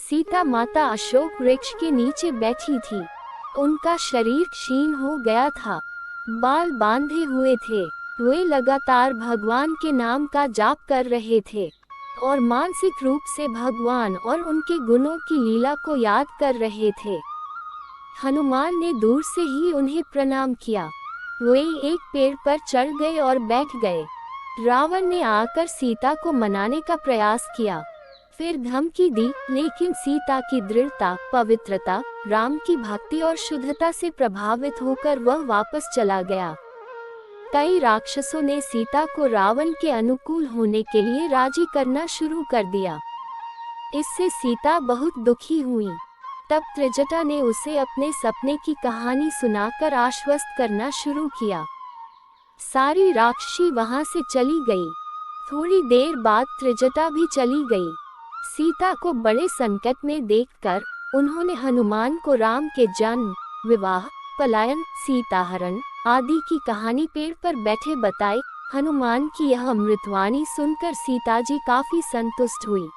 सीता माता अशोक वृक्ष के नीचे बैठी थी। उनका शरीर क्षीण हो गया था, बाल बांधे हुए थे। वे लगातार भगवान के नाम का जाप कर रहे थे और मानसिक रूप से भगवान और उनके गुणों की लीला को याद कर रहे थे। हनुमान ने दूर से ही उन्हें प्रणाम किया। वे एक पेड़ पर चढ़ गए और बैठ गए। रावण ने आकर सीता को मनाने का प्रयास किया, फिर धमकी दी, लेकिन सीता की दृढ़ता, पवित्रता, राम की भक्ति और शुद्धता से प्रभावित होकर वह वापस चला गया। कई राक्षसों ने सीता को रावण के अनुकूल होने के लिए राजी करना शुरू कर दिया। इससे सीता बहुत दुखी हुई। तब त्रिजटा ने उसे अपने सपने की कहानी सुनाकर आश्वस्त करना शुरू किया। सारी राक्षसी वहां से चली गई। थोड़ी देर बाद त्रिजटा भी चली गई। सीता को बड़े संकट में देखकर उन्होंने हनुमान को राम के जन्म, विवाह, पलायन, सीताहरण आदि की कहानी पेड़ पर बैठे बताई। हनुमान की यह अमृतवाणी सुनकर सीता जी काफी संतुष्ट हुई।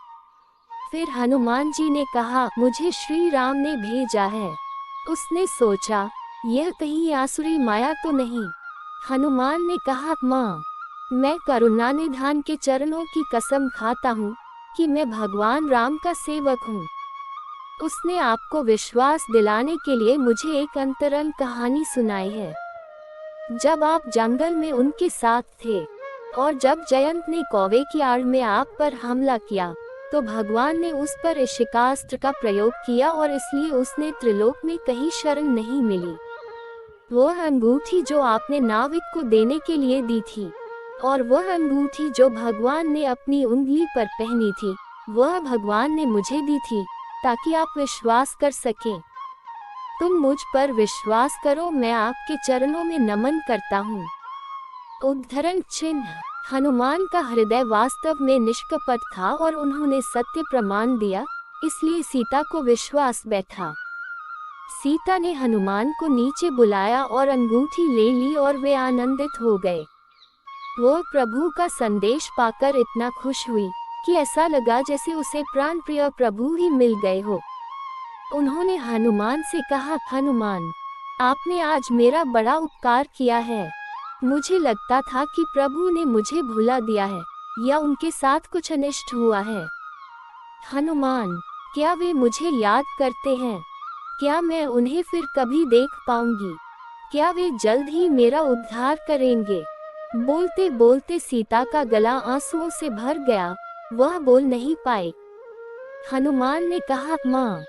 फिर हनुमान जी ने कहा, मुझे श्री राम ने भेजा है। उसने सोचा, यह कहीं आसुरी माया तो नहीं। हनुमान ने कहा, माँ, मैं करुणानिधान के चरणों की कसम खाता हूँ कि मैं भगवान राम का सेवक हूँ। उसने आपको विश्वास दिलाने के लिए मुझे एक अंतरंग कहानी सुनाई है। जब आप जंगल में उनके साथ थे और जब जयंत ने कौवे की आड़ में आप पर हमला किया, तो भगवान ने उस पर इशिकास्त्र का प्रयोग किया और इसलिए उसने त्रिलोक में कहीं शरण नहीं मिली। वह अंगूठी जो आपने नाविक को देने के लिए दी थी और वह अंगूठी जो भगवान ने अपनी उंगली पर पहनी थी, वह भगवान ने मुझे दी थी ताकि आप विश्वास कर सकें। तुम मुझ पर विश्वास करो, मैं आपके चरणों में नमन करता हूँ। उद्धरण चिन्ह। हनुमान का हृदय वास्तव में निष्कपट था और उन्होंने सत्य प्रमाण दिया, इसलिए सीता को विश्वास बैठा। सीता ने हनुमान को नीचे बुलाया और अंगूठी ले ली और वे आनंदित हो गए। वो प्रभु का संदेश पाकर इतना खुश हुई कि ऐसा लगा जैसे उसे प्राण प्रिय प्रभु ही मिल गए हो। उन्होंने हनुमान से कहा, हनुमान, आपने आज मेरा बड़ा उपकार किया है। मुझे लगता था कि प्रभु ने मुझे भुला दिया है या उनके साथ कुछ अनिष्ट हुआ है। हनुमान, क्या वे मुझे याद करते हैं? क्या मैं उन्हें फिर कभी देख पाऊंगी? क्या वे जल्द ही मेरा उद्धार करेंगे? बोलते बोलते सीता का गला आंसुओं से भर गया, वह बोल नहीं पाई। हनुमान ने कहा, माँ,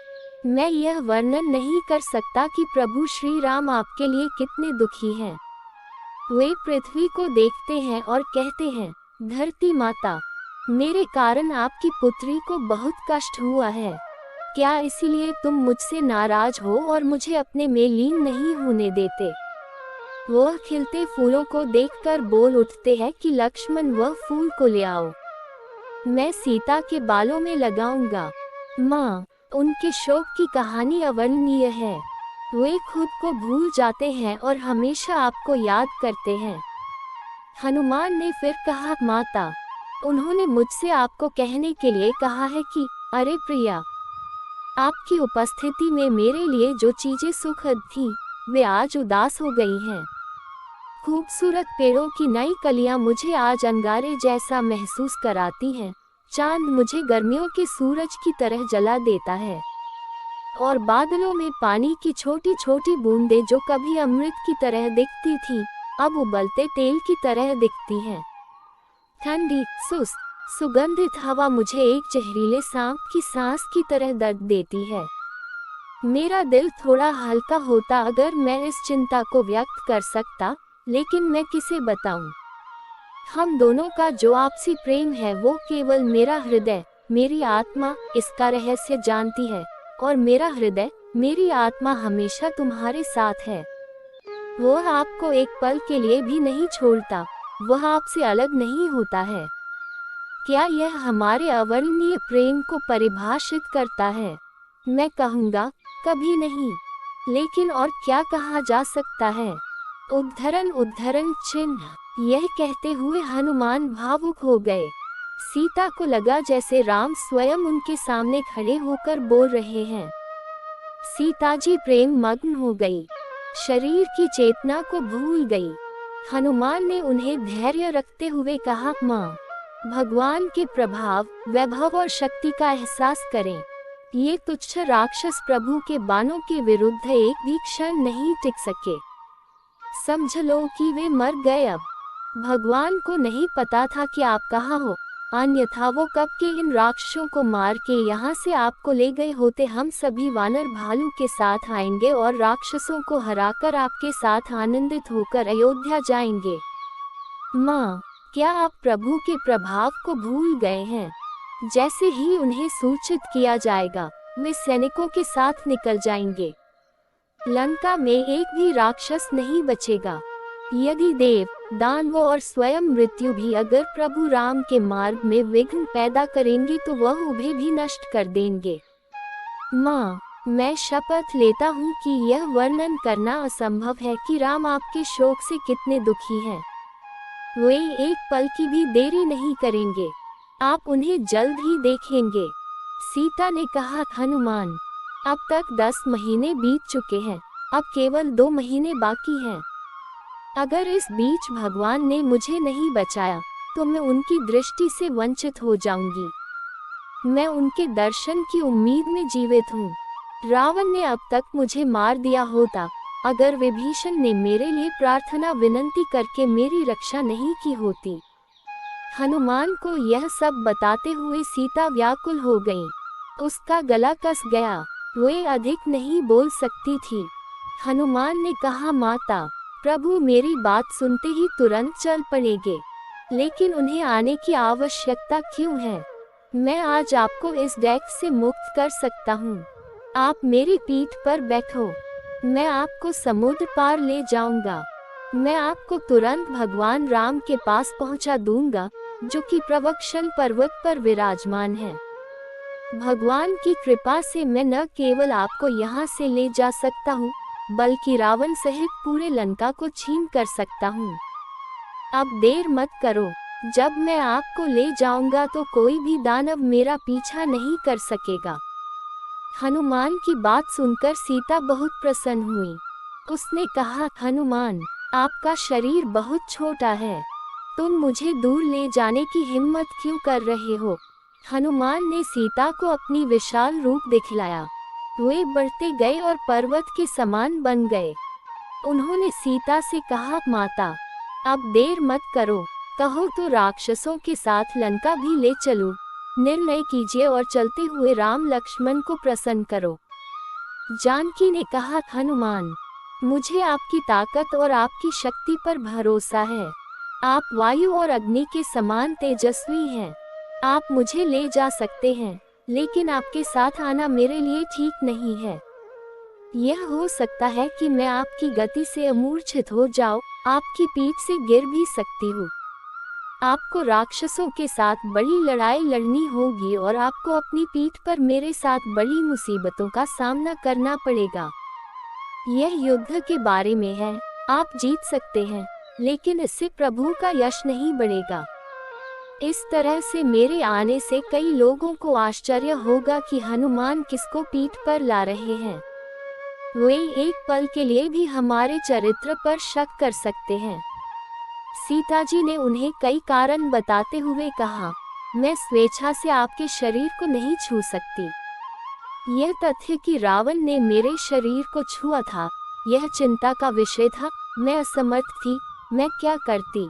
मैं यह वर्णन नहीं कर सकता कि प्रभु श्री राम आपके लिए कितने दुखी हैं। वे पृथ्वी को देखते हैं और कहते हैं, धरती माता, मेरे कारण आपकी पुत्री को बहुत कष्ट हुआ है। क्या इसीलिए तुम मुझसे नाराज हो और मुझे अपने में लीन नहीं होने देते? वह खिलते फूलों को देखकर बोल उठते हैं कि लक्ष्मण, वह फूल को ले आओ, मैं सीता के बालों में लगाऊंगा। माँ, उनके शोक की कहानी अवर्णनीय है। वे खुद को भूल जाते हैं और हमेशा आपको याद करते हैं। हनुमान ने फिर कहा, माता, उन्होंने मुझसे आपको कहने के लिए कहा है कि अरे प्रिया, आपकी उपस्थिति में मेरे लिए जो चीजें सुखद थीं, वे आज उदास हो गई हैं। खूबसूरत पेड़ों की नई कलियां मुझे आज अंगारे जैसा महसूस कराती हैं। चांद मुझे गर्मियों के सूरज की तरह जला देता है और बादलों में पानी की छोटी छोटी बूंदें जो कभी अमृत की तरह दिखती थीं, अब उबलते तेल की तरह दिखती हैं। ठंडी, सुस्त, सुगंधित हवा मुझे एक जहरीले सांप की सांस की तरह दर्द देती है। मेरा दिल थोड़ा हल्का होता अगर मैं इस चिंता को व्यक्त कर सकता, लेकिन मैं किसे बताऊं? हम दोनों का जो आपसी प्रेम है वो केवल मेरा हृदय, मेरी आत्मा इसका रहस्य जानती है और मेरा हृदय, मेरी आत्मा हमेशा तुम्हारे साथ है। वह आपको एक पल के लिए भी नहीं छोड़ता, वह आपसे अलग नहीं होता है। क्या यह हमारे अवर्णनीय प्रेम को परिभाषित करता है? मैं कहूँगा, कभी नहीं। लेकिन और क्या कहा जा सकता है? उद्धरण चिन्ह। यह कहते हुए हनुमान भावुक हो गए। सीता को लगा जैसे राम स्वयं उनके सामने खड़े होकर बोल रहे हैं। सीता जी प्रेम मग्न हो गई, शरीर की चेतना को भूल गई। हनुमान ने उन्हें धैर्य रखते हुए कहा, माँ, भगवान के प्रभाव, वैभव और शक्ति का एहसास करें। ये तुच्छ राक्षस प्रभु के बाणों के विरुद्ध एक भी क्षण नहीं टिक सके। समझ लो कि वे मर गए। अब भगवान को नहीं पता था कि आप कहाँ हो, अन्यथा वो कब के इन राक्षसों को मार के यहाँ से आपको ले गए होते। हम सभी वानर भालू के साथ आएंगे और राक्षसों को हराकर आपके साथ आनंदित होकर अयोध्या जाएंगे। माँ, क्या आप प्रभु के प्रभाव को भूल गए हैं? जैसे ही उन्हें सूचित किया जाएगा, वे सैनिकों के साथ निकल जाएंगे। लंका में एक भी राक्षस नहीं बचेगा। यदि देव, दानवों और स्वयं मृत्यु भी अगर प्रभु राम के मार्ग में विघ्न पैदा करेंगे तो वह उन्हें भी नष्ट कर देंगे। माँ, मैं शपथ लेता हूँ कि यह वर्णन करना असंभव है कि राम आपके शोक से कितने दुखी हैं। वे एक पल की भी देरी नहीं करेंगे, आप उन्हें जल्द ही देखेंगे। सीता ने कहा, हनुमान, अब तक 10 महीने बीत चुके हैं, अब केवल 2 महीने बाकी हैं। अगर इस बीच भगवान ने मुझे नहीं बचाया तो मैं उनकी दृष्टि से वंचित हो जाऊंगी। मैं उनके दर्शन की उम्मीद में जीवित हूँ। रावण ने अब तक मुझे मार दिया होता अगर विभीषण ने मेरे लिए प्रार्थना विनंती करके मेरी रक्षा नहीं की होती। हनुमान को यह सब बताते हुए सीता व्याकुल हो गई। उसका गला कस गया, वे अधिक नहीं बोल सकती थी। हनुमान ने कहा, माता, प्रभु मेरी बात सुनते ही तुरंत चल पड़ेंगे, लेकिन उन्हें आने की आवश्यकता क्यों है? मैं आज आपको इस दैत्य से मुक्त कर सकता हूँ। आप मेरी पीठ पर बैठो, मैं आपको समुद्र पार ले जाऊंगा। मैं आपको तुरंत भगवान राम के पास पहुँचा दूंगा, जो कि प्रवक्षण पर्वत पर विराजमान है। भगवान की कृपा से मैं न केवल आपको यहाँ से ले जा सकता हूँ, बल्कि रावण सहित पूरे लंका को छीन कर सकता हूँ। अब देर मत करो, जब मैं आपको ले जाऊंगा तो कोई भी दानव मेरा पीछा नहीं कर सकेगा। हनुमान की बात सुनकर सीता बहुत प्रसन्न हुई। उसने कहा, हनुमान, आपका शरीर बहुत छोटा है, तुम मुझे दूर ले जाने की हिम्मत क्यों कर रहे हो? हनुमान ने सीता को अपनी विशाल रूप दिखलाया। वे बढ़ते गए और पर्वत के समान बन गए। उन्होंने सीता से कहा, माता, अब देर मत करो, कहो तो राक्षसों के साथ लंका भी ले चलूं। निर्णय कीजिए और चलते हुए राम लक्ष्मण को प्रसन्न करो। जानकी ने कहा, हनुमान, मुझे आपकी ताकत और आपकी शक्ति पर भरोसा है। आप वायु और अग्नि के समान तेजस्वी हैं। आप मुझे ले जा सकते हैं, लेकिन आपके साथ आना मेरे लिए ठीक नहीं है। यह हो सकता है कि मैं आपकी गति से मूर्छित हो जाऊं, आपकी पीठ से गिर भी सकती हूँ। आपको राक्षसों के साथ बड़ी लड़ाई लड़नी होगी और आपको अपनी पीठ पर मेरे साथ बड़ी मुसीबतों का सामना करना पड़ेगा। यह युद्ध के बारे में है, आप जीत सकते हैं, लेकिन इससे प्रभु का यश नहीं बढ़ेगा। इस तरह से मेरे आने से कई लोगों को आश्चर्य होगा कि हनुमान किसको पीठ पर ला रहे हैं। वे एक पल के लिए भी हमारे चरित्र पर शक कर सकते हैं। सीता जी ने उन्हें कई कारण बताते हुए कहा, मैं स्वेच्छा से आपके शरीर को नहीं छू सकती। यह तथ्य कि रावण ने मेरे शरीर को छुआ था, यह चिंता का विषय था। मैं असमर्थ थी, मैं क्या करती?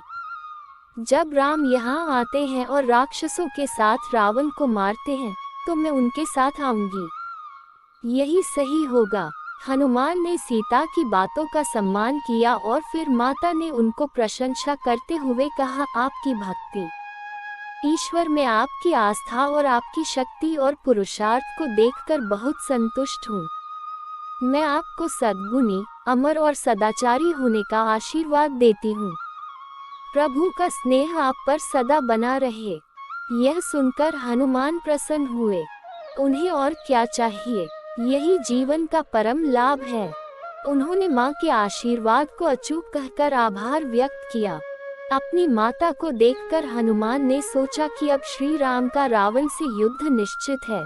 जब राम यहाँ आते हैं और राक्षसों के साथ रावण को मारते हैं, तो मैं उनके साथ आऊंगी। यही सही होगा। हनुमान ने सीता की बातों का सम्मान किया और फिर माता ने उनको प्रशंसा करते हुए कहा, आपकी भक्ति, ईश्वर में आपकी आस्था और आपकी शक्ति और पुरुषार्थ को देखकर बहुत संतुष्ट हूँ। मैं आपको सद्गुणी, अमर और सदाचारी होने का आशीर्वाद देती हूँ। प्रभु का स्नेह आप पर सदा बना रहे। यह सुनकर हनुमान प्रसन्न हुए। उन्हें और क्या चाहिए? यही जीवन का परम लाभ है। उन्होंने माँ के आशीर्वाद को अचूक कहकर आभार व्यक्त किया। अपनी माता को देखकर हनुमान ने सोचा कि अब श्री राम का रावण से युद्ध निश्चित है।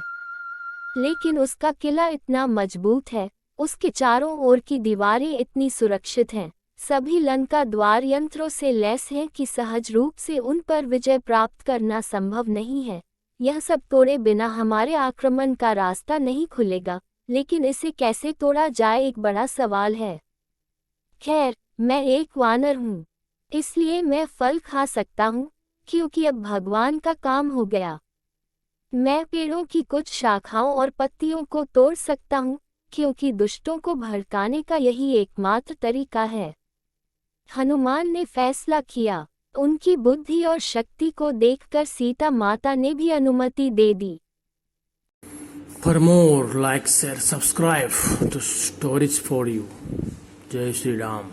लेकिन उसका किला इतना मजबूत है, उसके चारों ओर की दीवारें इतनी सुरक्षित हैं, सभी लंका द्वार यंत्रों से लैस हैं कि सहज रूप से उन पर विजय प्राप्त करना संभव नहीं है। यह सब तोड़े बिना हमारे आक्रमण का रास्ता नहीं खुलेगा, लेकिन इसे कैसे तोड़ा जाए एक बड़ा सवाल है। खैर, मैं एक वानर हूँ, इसलिए मैं फल खा सकता हूँ, क्योंकि अब भगवान का काम हो गया। मैं पेड़ों की कुछ शाखाओं और पत्तियों को तोड़ सकता हूँ, क्योंकि दुष्टों को भड़काने का यही एकमात्र तरीका है। हनुमान ने फैसला किया। उनकी बुद्धि और शक्ति को देखकर सीता माता ने भी अनुमति दे दी। For more, like, share, subscribe to Stories for You. Jai Shri Ram.